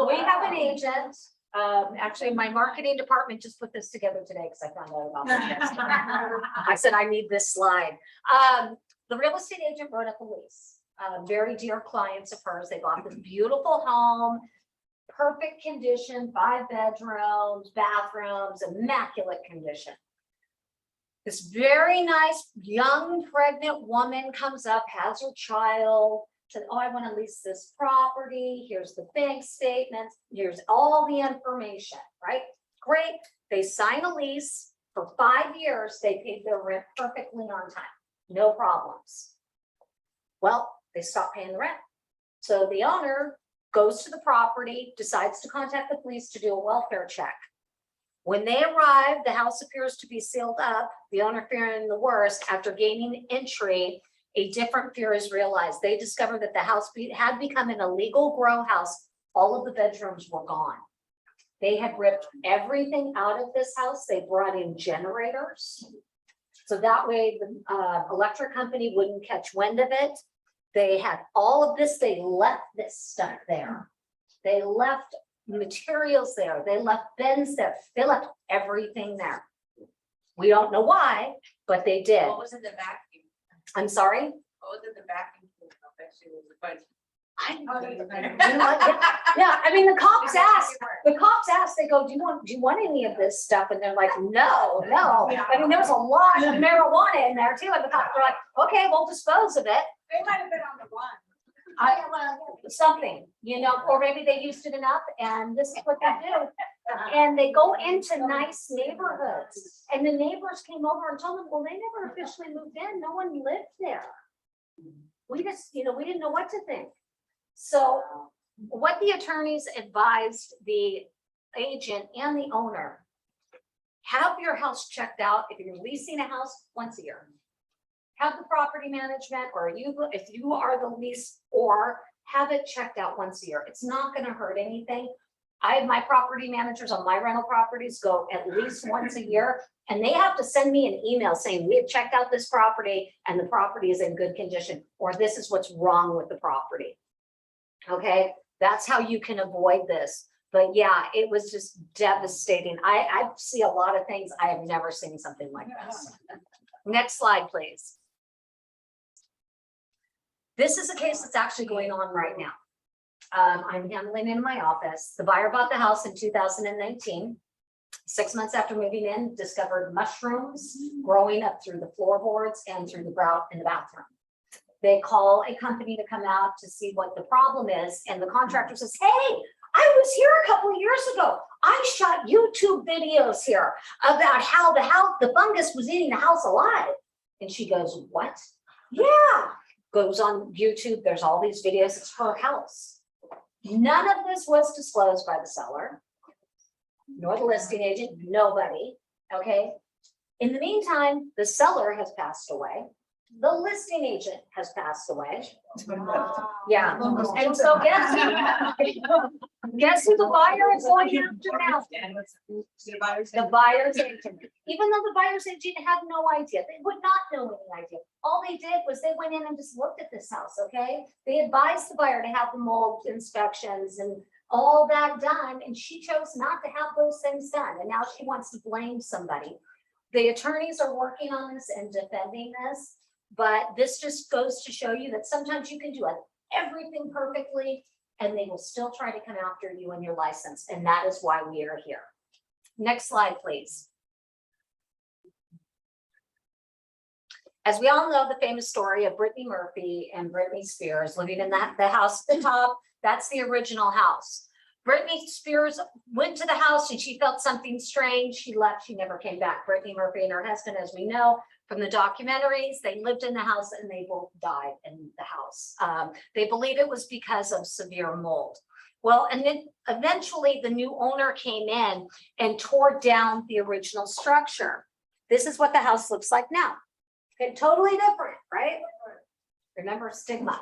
We have an agent. Actually, my marketing department just put this together today because I found out about this. I said, I need this slide. The real estate agent wrote up a lease. Very dear clients of hers. They bought this beautiful home, perfect condition, 5 bedrooms, bathrooms, immaculate condition. This very nice young pregnant woman comes up, has her child, said, oh, I want to lease this property. Here's the bank statements. Here's all the information, right? Great. They sign a lease for 5 years. They paid their rent perfectly on time. No problems. Well, they stopped paying the rent. So the owner goes to the property, decides to contact the police to do a welfare check. When they arrive, the house appears to be sealed up. The owner fearing the worst, after gaining entry, a different fear is realized. They discovered that the house had become an illegal grow house. All of the bedrooms were gone. They had ripped everything out of this house. They brought in generators. So that way the electric company wouldn't catch wind of it. They had all of this. They left this stuff there. They left materials there. They left bins there. They left everything there. We don't know why, but they did. What was in the vacuum? I'm sorry? What was in the vacuum? Actually, was a bunch. Yeah, I mean, the cops asked, they go, do you want any of this stuff? And they're like, no. I mean, there was a lot of marijuana in there too. And the cops were like, okay, we'll dispose of it. They might have been on the run. Something, or maybe they used it enough and this is what they do. And they go into nice neighborhoods and the neighbors came over and told them, well, they never officially moved in. No one lived there. We just, we didn't know what to think. So what the attorneys advised the agent and the owner, have your house checked out. If you're leasing a house, once a year. Have the property management, or if you are the lease, or have it checked out once a year. It's not going to hurt anything. I have my property managers on my rental properties go at least once a year, and they have to send me an email saying we have checked out this property and the property is in good condition, or this is what's wrong with the property. Okay, that's how you can avoid this. But yeah, it was just devastating. I see a lot of things. I have never seen something like this. Next slide, please. This is a case that's actually going on right now. I'm handling it in my office. The buyer bought the house in 2019. 6 months after moving in, discovered mushrooms growing up through the floorboards and through the grout in the bathroom. They call a company to come out to see what the problem is, and the contractor says, hey, I was here a couple of years ago. I shot YouTube videos here about how the fungus was eating the house alive. And she goes, what? Yeah. Goes on YouTube. There's all these videos. It's her house. None of this was disclosed by the seller, nor the listing agent, nobody. Okay. In the meantime, the seller has passed away. The listing agent has passed away. Yeah. And so guess who the buyer is going after now? The buyer's agent. Even though the buyer's agent had no idea, they would not know any idea. All they did was they went in and just looked at this house, okay? They advised the buyer to have the mold inspections and all that done, and she chose not to have those things done, and now she wants to blame somebody. The attorneys are working on this and defending this, but this just goes to show you that sometimes you can do everything perfectly, and they will still try to come after you and your license, and that is why we are here. Next slide, please. As we all know, the famous story of Brittany Murphy and Britney Spears living in the house at the top, that's the original house. Britney Spears went to the house and she felt something strange. She left, she never came back. Brittany Murphy and her husband, as we know, From the documentaries, they lived in the house and they both died in the house. They believe it was because of severe mold. Well, and then eventually the new owner came in and tore down the original structure. This is what the house looks like now. Okay, totally different, right? Remember stigma,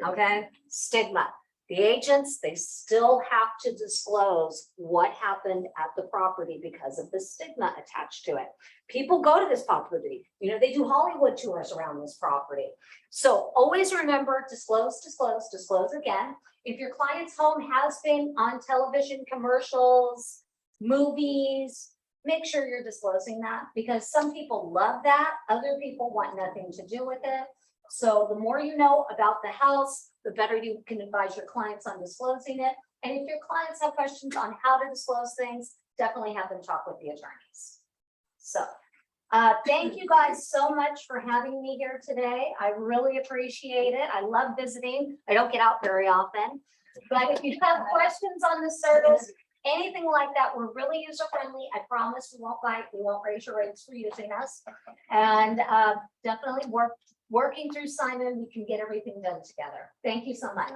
okay? Stigma. The agents, they still have to disclose what happened at the property because of the stigma attached to it. People go to this property, you know, they do Hollywood tours around this property. So always remember, disclose, disclose, disclose again. If your client's home has been on television commercials, movies, make sure you're disclosing that because some people love that. Other people want nothing to do with it. So the more you know about the house, the better you can advise your clients on disclosing it. And if your clients have questions on how to disclose things, definitely have them talk with the attorneys. So, thank you guys so much for having me here today. I really appreciate it. I love visiting. I don't get out very often. But if you have questions on the service, anything like that, we're really user friendly. I promise we won't bite. We won't raise your rates for using us. And definitely working through Simon, we can get everything done together. Thank you so much.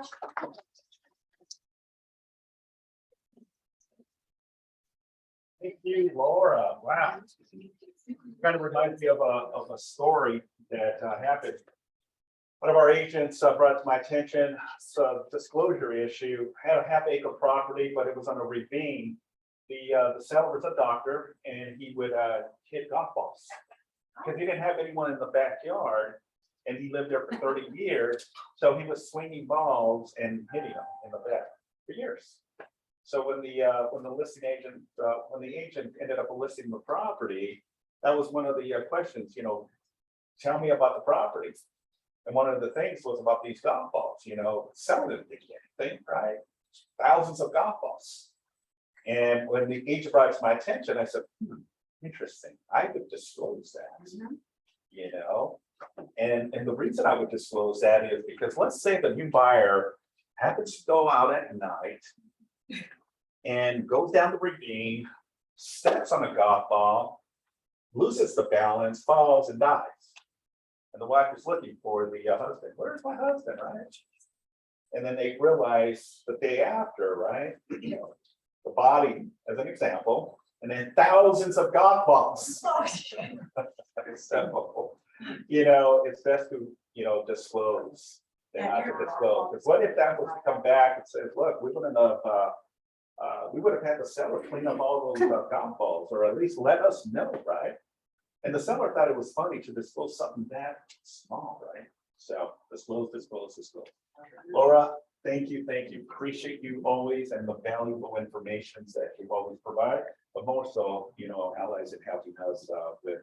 Thank you, Laura. Wow. Kind of reminds me of a story that happened. One of our agents brought to my attention, so disclosure issue, had a half-acre property, but it was on a ravine. The seller was a doctor and he would hit golf balls because he didn't have anyone in the backyard and he lived there for 30 years. So he was swinging balls and hitting them in the back for years. So when the listing agent, when the agent ended up listing the property, that was one of the questions, you know, tell me about the property. And one of the things was about these golf balls, you know, selling them to anything, right? Thousands of golf balls. And when the agent brought it to my attention, I said, interesting, I would disclose that, you know? And the reason I would disclose that is because let's say the new buyer happens to go out at night and goes down the ravine, steps on a golf ball, loses the balance, falls and dies. And the wife is looking for the husband. Where's my husband, right? And then they realize the day after, right? The body, as an example, and then thousands of golf balls. So, you know, it's best to, you know, disclose than not to disclose. Because what if that was to come back and says, look, we wouldn't have, we would have had the seller clean up all those golf balls, or at least let us know, right? And the seller thought it was funny to disclose something that small, right? So disclose, disclose, disclose. Laura, thank you, thank you. Appreciate you always and the valuable information that you always provide, but more so, you know, allies in helping us with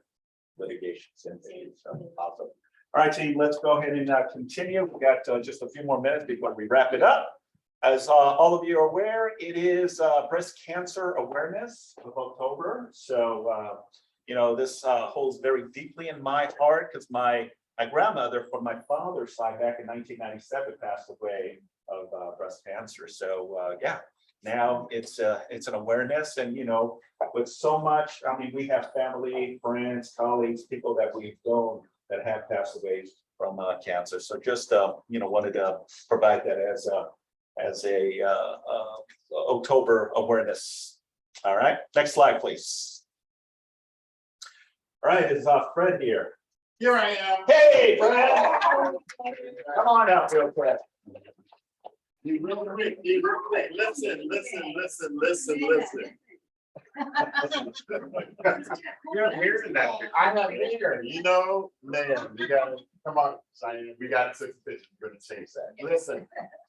litigations and things. So awesome. All right, team, let's go ahead and continue. We got just a few more minutes before we wrap it up. As all of you are aware, it is Breast Cancer Awareness of October. So, you know, this holds very deeply in my heart because my grandmother from my father's side back in 1997 passed away of breast cancer. So yeah, now it's an awareness, and you know, with so much, I mean, we have family, friends, colleagues, people that we've known that have passed away from cancer. So just you know, wanted to provide that as a October awareness. All right, next slide, please. All right, it's Fred here. Here I am. Hey, Fred. Come on out real quick. You real quick, listen. You're hearing that. I have here, you know, man, we gotta, come on, Cheyenne, we got 6 pictures, we're gonna change that.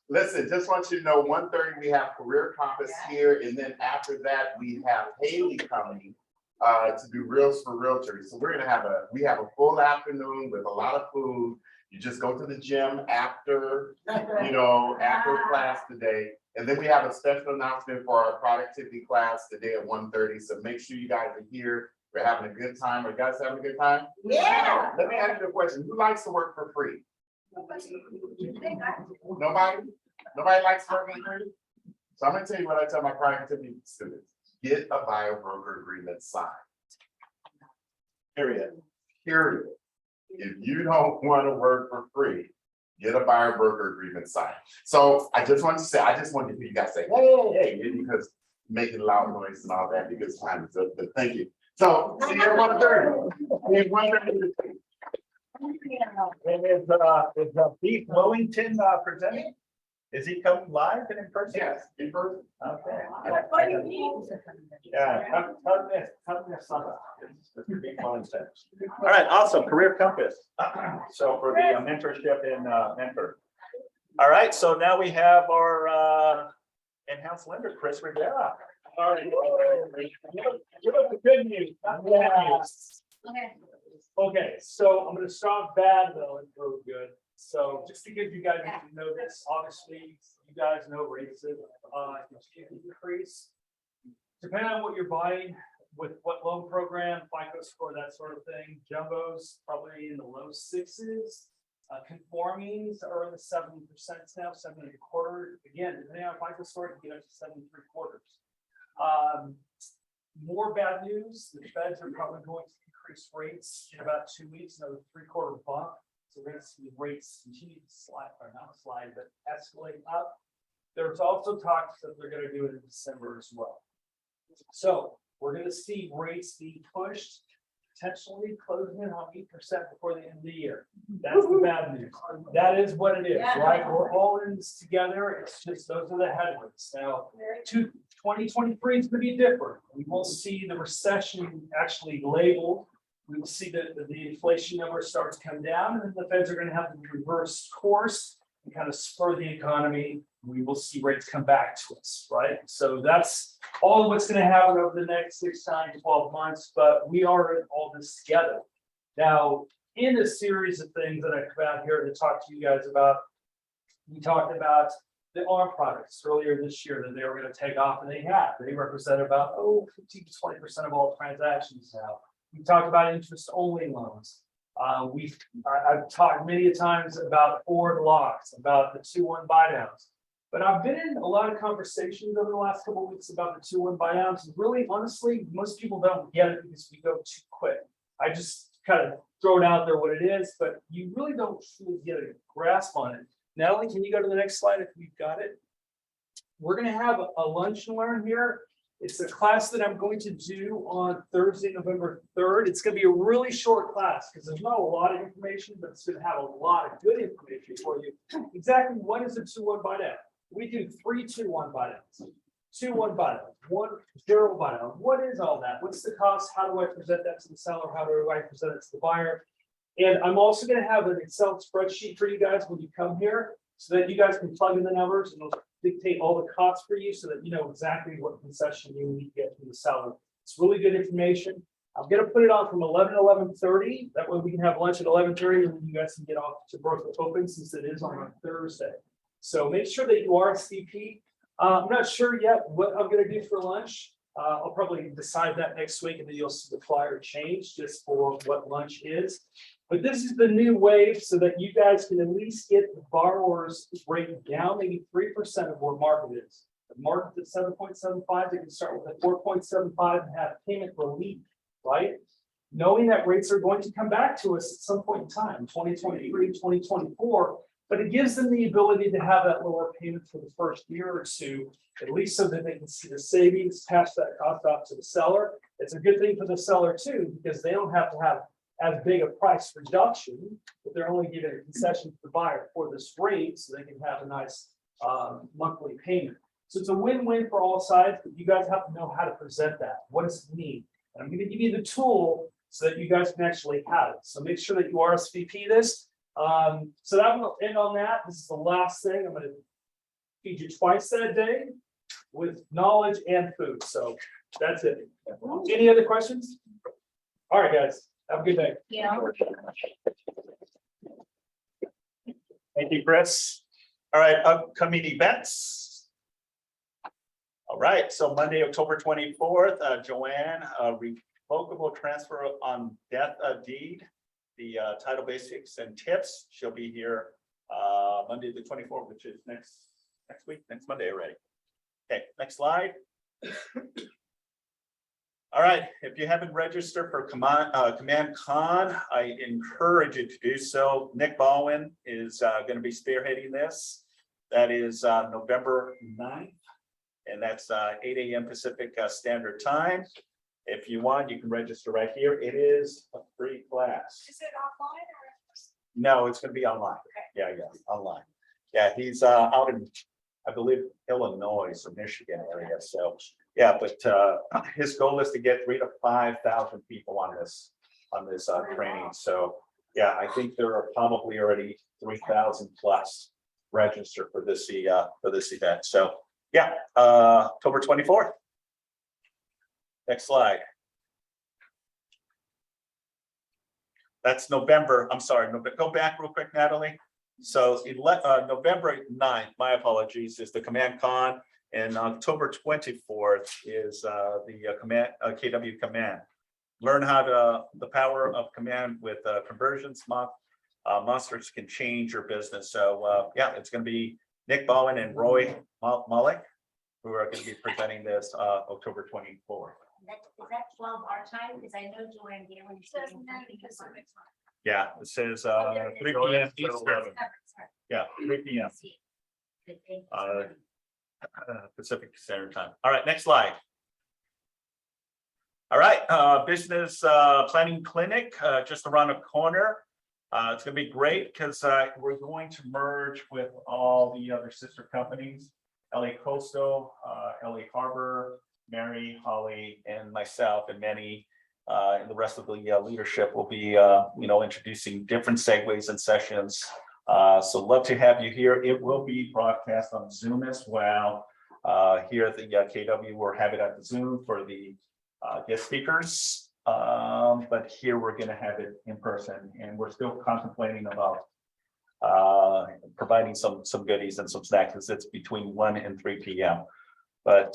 Listen, just want you to know, 1:30, we have Career Compass here, and then after that, we have Haley coming to do Reels for Realtors. So we're gonna have we have a full afternoon with a lot of food. You just go to the gym after, you know, after class today. And then we have a special announcement for our productivity class today at 1:30. So make sure you guys are here. We're having a good time. Are you guys having a good time? Yeah. Let me ask you a question. Who likes to work for free? Nobody? Nobody likes working for free? So I'm gonna tell you what I tell my productivity students. Get a bio broker agreement signed. Period. period. If you don't want to work for free, get a buyer broker agreement signed. So I just wanted to say, I just wanted to hear you guys say, hey, because making loud noise and all that, because time is up, but thank you. So, see you at 1:30. See you at 1:30. And is Beef Wellington presenting? Is he coming live and in person? Yes, in person. Okay. What do you need? Yeah, come this summer. All right, awesome, Career Compass. So for the mentorship and mentor. All right, so now we have our in-house lender, Chris Rivera. All right. Give us the good news, not the bad news. Okay. Okay, so I'm gonna start bad though and go good. So just because you guys know this, obviously, you guys know rates increase. Depending on what you're buying, with what loan program, FICO score, that sort of thing, jumbos probably in the low sixes. Conformings are in the 7% now, 7.25. Again, depending on FICO score, you can get up to 7.75. More bad news, the feds are probably going to increase rates in about 2 weeks, another 3/4 bump. So we're going to see rates continue to slide, or not slide, but escalate up. There's also talks that they're going to do it in December as well. So we're going to see rates be pushed, potentially closing in on 8% before the end of the year. That's the bad news. That is what it is, right? We're all in this together. It's just those are the headwinds. Now, 2023 is going to be different. We will see the recession actually labeled. We will see that the inflation number starts to come down, and then the feds are going to have to reverse course and kind of spur the economy. We will see rates come back to us, right? So that's all of what's going to happen over the next 6, 9, 12 months, but we are in all this together. Now, in a series of things that I come out here to talk to you guys about, we talked about the ARM products earlier this year that they were going to take off, and they have. They represent about 15 to 20% of all transactions now. We talked about interest-only loans. I've talked many times about forward locks, about the 2-1 buy downs. But I've been in a lot of conversations over the last couple of weeks about the 2-1 buy downs. And really, honestly, most people don't get it because we go too quick. I just kind of throw it out there what it is, but you really don't truly get a grasp on it. Natalie, can you go to the next slide if we've got it? We're going to have a lunch and learn here. It's a class that I'm going to do on Thursday, November 3rd. It's going to be a really short class because there's not a lot of information, but it's going to have a lot of good information for you. Exactly what is a 2-1 buy down? We do 3 2-1 buy downs. 2-1 buy down, 1-0 buy down. What is all that? What's the cost? How do I present that to the seller? How do I present it to the buyer? And I'm also going to have an Excel spreadsheet for you guys when you come here so that you guys can plug in the numbers and it'll dictate all the costs for you so that you know exactly what concession you need to get from the seller. It's really good information. I'm going to put it on from 11 to 11:30. That way we can have lunch at 11:30 and then you guys can get off to Brooklyn Open since it is on a Thursday. So make sure that you RSVP. I'm not sure yet what I'm going to do for lunch. I'll probably decide that next week and then you'll see the flyer change just for what lunch is. But this is the new wave so that you guys can at least get the borrowers rate down maybe 3% of where market is. The market's at 7.75, they can start with a 4.75 and have payment relief, right? Knowing that rates are going to come back to us at some point in time, 2023, 2024, but it gives them the ability to have that lower payment for the first year or two, at least so that they can see the savings, pass that cost off to the seller. It's a good thing for the seller too, because they don't have to have as big a price reduction, but they're only giving a concession to the buyer for this rate, so they can have a nice monthly payment. So it's a win-win for all sides, but you guys have to know how to present that. What does it mean? And I'm going to give you the tool so that you guys can actually have it. So make sure that you RSVP this. So that will end on that. This is the last thing. I'm going to feed you twice that day with knowledge and food. So that's it. Any other questions? All right, guys. Have a good day. Yeah. Thank you, Chris. All right, upcoming events. All right, so Monday, October 24th, Joanne, revocable transfer on death of deed, the title basics and tips. She'll be here Monday the 24th, which is next week, next Monday already. Okay, next slide. All right, if you haven't registered for Command Con, I encourage you to do so. Nick Baldwin is going to be spearheading this. That is November 9th, and that's 8 a.m. Pacific Standard Time. If you want, you can register right here. It is a free class. Is it online or? No, it's going to be online. Yeah, online. Yeah, he's out in, I believe, Illinois or Michigan area. So, yeah, but his goal is to get 3,000 to 5,000 people on this training. So, yeah, I think there are probably already 3,000 plus registered for this event. So, yeah, October 24th. Next slide. That's November, I'm sorry, go back real quick, Natalie. So November 9th, my apologies, is the Command Con, and October 24th is the KW Command. Learn how the power of command with conversions. Monsters can change your business. So yeah, it's going to be Nick Bowen and Roy Mullick who are going to be presenting this October 24th. Is that 12 our time? Because I know Joanne here when she's. Yeah, it says 3 p.m. Eastern. Yeah, 3 p.m. Pacific Standard Time. All right, next slide. All right, business planning clinic just around the corner. It's going to be great because we're going to merge with all the other sister companies, LA Coastal, LA Harbor, Mary, Holly, and myself, and many, and the rest of the leadership will be, introducing different segues and sessions. So love to have you here. It will be broadcast on Zoom as well. Here at the KW, we're having it at the Zoom for the guest speakers. But here we're going to have it in person, and we're still contemplating about providing some goodies and some snacks, because it's between 1 and 3 p.m. But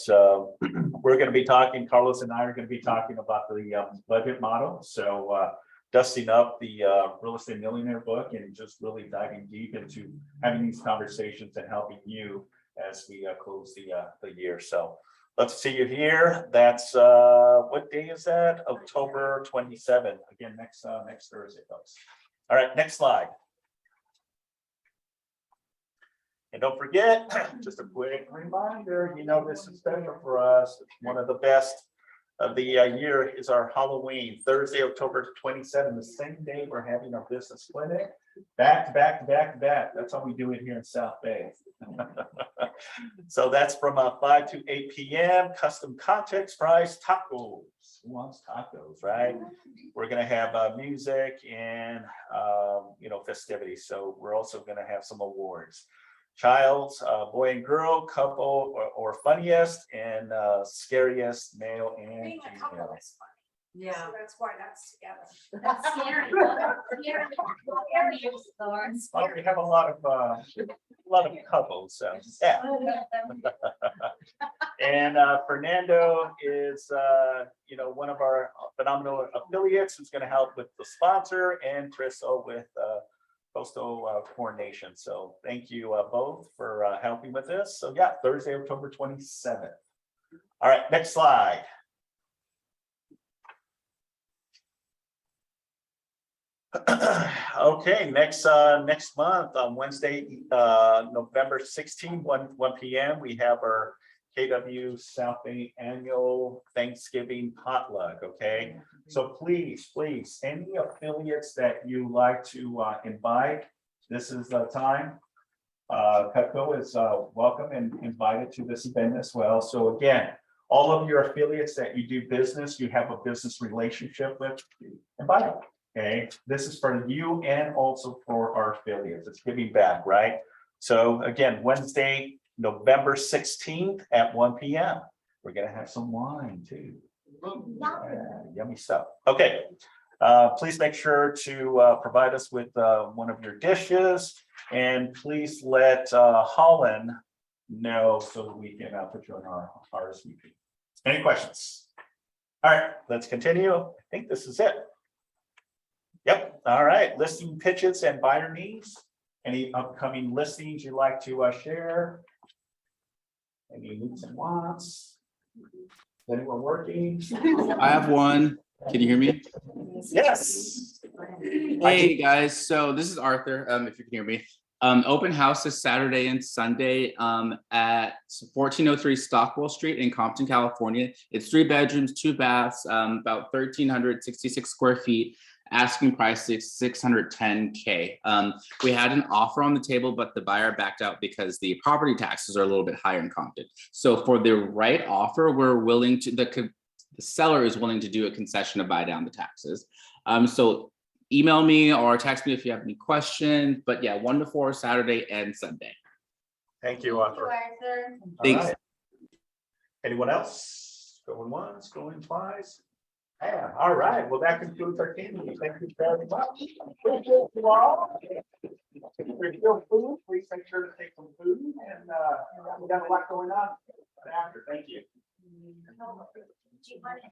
we're going to be talking, Carlos and I are going to be talking about the budget model. So dusting up the Real Estate Millionaire book and just really diving deep into having these conversations and helping you as we close the year. So let's see you here. That's what day is that? October 27th. Again, next Thursday, folks. All right, next slide. And don't forget, just a quick reminder, this is special for us. It's one of the best of the year is our Halloween, Thursday, October 27th, the same day we're having our business clinic. Back to back to back to back. That's how we do it here in South Bay. So that's from 5 to 8 p.m. Custom context price tacos. Who wants tacos, right? We're going to have music and, festivities. So we're also going to have some awards. Child's boy and girl, couple, or funniest and scariest male and Being a couple female. is funny. Yeah. So that's why that's together. That's scary. Well, we have a lot of couples, so yeah. And Fernando is one of our phenomenal affiliates who's going to help with the sponsor, and Trisel with Coastal coordination. So thank you both for helping with this. So yeah, Thursday, October 27th. All right, next slide. Okay, next month on Wednesday, November 16th, 1 p.m. we have our KW South Bay annual Thanksgiving potluck. Okay, so please, any affiliates that you like to invite, this is the time. Cutco is welcome and invited to this event as well. So again, all of your affiliates that you do business, you have a business relationship with, invite them. Okay, this is for you and also for our affiliates. It's giving back, right? So again, Wednesday, November 16th at 1 p.m. We're gonna have some wine too. Yummy stuff. Okay, please make sure to provide us with one of your dishes, and please let Holland know so that we can put you on our RSVP. Any questions? All right, let's continue. I think this is it. Yep. All right. Listing pitches and buyer needs. Any upcoming listings you'd like to share? Any needs and wants? Anyone working? I have one. Can you hear me? Yes. Hey, guys. So this is Arthur, if you can hear me. Open house is Saturday and Sunday, at 1403 Stockwell Street in Compton, California. It's 3 bedrooms, 2 baths, about 1,366 square feet. Asking price is $610K. We had an offer on the table, but the buyer backed out because the property taxes are a little bit higher in Compton. So for the right offer, we're willing to, the seller is willing to do a concession to buy down the taxes. So email me or text me if you have any questions, but yeah, 1 to 4 Saturday and Sunday. Thank you, Arthur. Arthur. All Thanks. right. Anyone else? Going once, going twice? Yeah, all right. Well, that concludes our candy. Thank you very much. Appreciate you all. If there's still food, please make sure to take some food and we got a lot going on after. Thank you. Do you want to